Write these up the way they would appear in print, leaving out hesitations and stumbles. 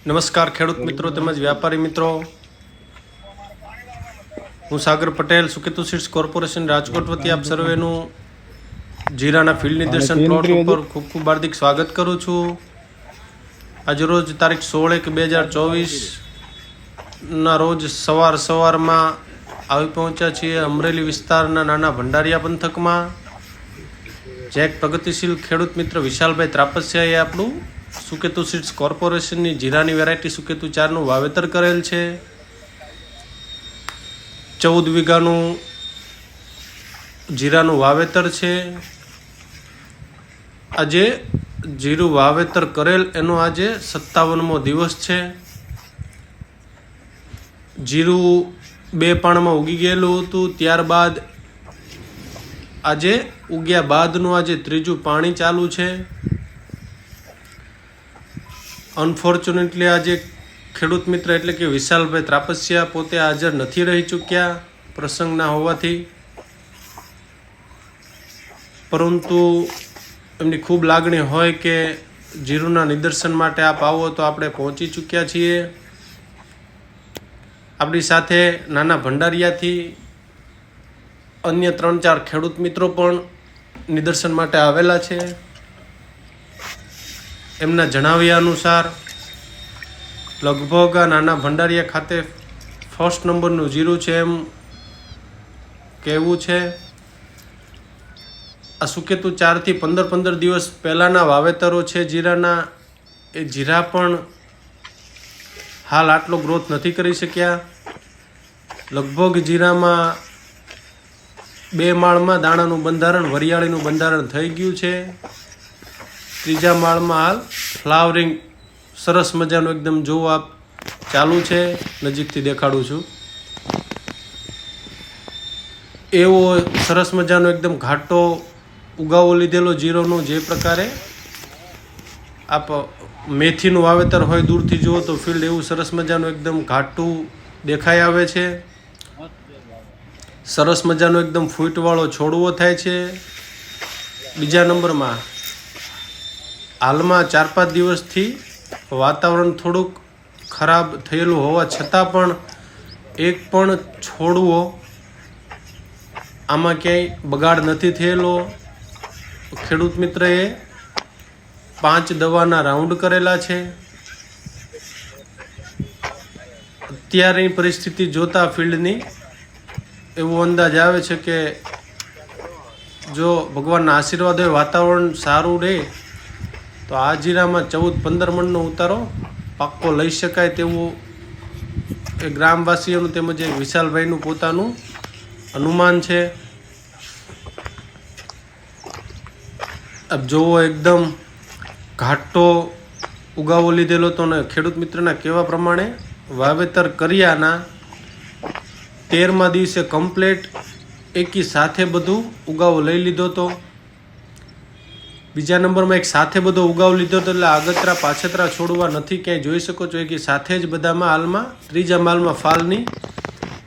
નમસ્કાર ખેડૂત મિત્રો તેમજ વ્યાપારી મિત્રો, હું સાગર પટેલ સુકેતુ સીડ્સ કોર્પોરેશન રાજકોટ વતી આપ સર્વેનું જીરાના ફિલ્ડ નિદર્શન પ્લોટ ઉપર ખૂબ ખૂબ હાર્દિક સ્વાગત કરું છું। આજરોજ તારીખ 16/1/2024ના રોજ સવારમાં આવી પહોંચ્યા છીએ અમરેલી વિસ્તારના નાના ભંડારિયા પંથકમાં, જ્યાં એક પ્રગતિશીલ ખેડૂત મિત્ર વિશાલભાઈ ત્રાપસિયાએ આપણું સુકેતુ સીડ્સ કોર્પોરેશનની જીરાની વેરાયટી સુકેતુ 4નું વાવેતર કરેલ છે। 14 વીઘાનું જીરાનું વાવેતર છે। આજે જીરું વાવેતર કરેલ એનો આજે 57મો દિવસ છે। જીરું 2 પાણમાં ઉગી ગયેલું હતું, ત્યારબાદ આજે ઉગ્યા બાદનું આજે ત્રીજું પાણી ચાલુ છે। અનફોર્ચ્યુનેટલી આજે ખેડૂત મિત્ર એટલે કે વિશાલભાઈ ત્રાપસિયા પોતે હાજર નથી રહી ચૂક્યા પ્રસંગ ના હોવાથી, પરંતુ એમની ખૂબ લાગણી હોય કે જીરુના નિદર્શન માટે આપ આવો તો આપણે પહોંચી ચૂક્યા છીએ। આપણી સાથે નાના ભંડારિયાથી અન્ય 3-4 ખેડૂત મિત્રો પણ નિદર્શન માટે આવેલા છે। એમના જણાવ્યા અનુસાર લગભગ આ નાના ભંડારિયા ખાતે ફર્સ્ટ નંબરનું જીરું છે એમ કહેવું છે। આ સુકેતુ 4થી 15 દિવસ પહેલાંના વાવેતરો છે જીરાના, એ જીરા પણ હાલ આટલો ગ્રોથ નથી કરી શક્યા। લગભગ જીરામાં 2 માળમાં દાણાનું બંધારણ, વરિયાળીનું બંધારણ થઈ ગયું છે। ત્રીજા માળમાં હાલ ફ્લાવરિંગ સરસ મજાનું એકદમ જોવો આપ ચાલુ છે, નજીકથી દેખાડું છું। એવો સરસ મજાનો એકદમ ઘાટો ઉગાવો લીધેલો જીરોનો, જે પ્રકારે આપ મેથીનું વાવેતર હોય દૂરથી જુઓ તો ફિલ્ડ એવું સરસ મજાનું એકદમ ઘાટું દેખાઈ આવે છે। સરસ મજાનો એકદમ ફૂટવાળો છોડવો થાય છે। બીજા નંબરમાં હાલમાં 4-5 દિવસથી વાતાવરણ થોડુંક ખરાબ થયેલું હોવા છતાં પણ એક પણ છોડવો આમાં ક્યાંય બગાડ નથી થયેલો। ખેડૂત મિત્રએ 5 દવાના રાઉન્ડ કરેલા છે। અત્યારની પરિસ્થિતિ જોતા ફિલ્ડની એવો અંદાજ આવે છે કે જો ભગવાનના આશીર્વાદ હોય, વાતાવરણ સારું રહે તો આ જીરામાં 14-15 મણનો ઉતારો પાક્કો લઈ શકાય તેવું એ ગ્રામવાસીઓનું તેમજ એક વિશાલભાઈનું પોતાનું અનુમાન છે। આપ જોવો એકદમ ઘાટો ઉગાવો લીધેલો હતો ને ખેડૂત મિત્રના કહેવા પ્રમાણે વાવેતર કર્યાના 13મા દિવસે કમ્પ્લેટ એકી સાથે બધું ઉગાવો લઈ લીધો હતો। બીજા નંબરમાં એક સાથે બધો ઉગાવ લીધો હતો, એટલે આગતરા પાછતરા છોડવા નથી ક્યાંય જોઈ શકો છો, કે સાથે જ બધામાં હાલમાં ત્રીજા માલમાં ફાલની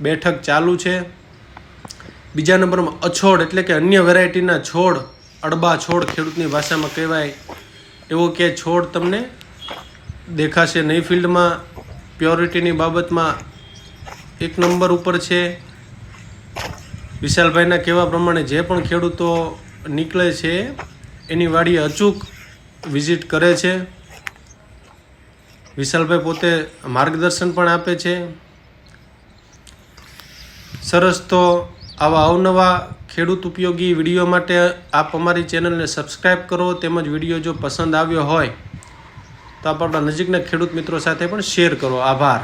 બેઠક ચાલુ છે। બીજા નંબરમાં અછોડ એટલે કે અન્ય વેરાયટીના છોડ, અડબા છોડ ખેડૂતની ભાષામાં કહેવાય, એવો કે છોડ તમને દેખાશે નહીં ફિલ્ડમાં। પ્યોરિટીની બાબતમાં 1 નંબર ઉપર છે। વિશાલભાઈના કહેવા પ્રમાણે જે પણ ખેડૂતો નીકળે છે એની વાડીએ અચૂક વિઝિટ કરે છે। વિશાલભાઈ પોતે માર્ગદર્શન પણ આપે છે। સરસ, તો આવા અવનવા ખેડૂત ઉપયોગી વિડીયો માટે આપ અમારી ચેનલને સબસ્ક્રાઈબ કરો, તેમજ વિડીયો જો પસંદ આવ્યો હોય તો આપ આપણા નજીકના ખેડૂત મિત્રો સાથે પણ શેર કરો। આભાર।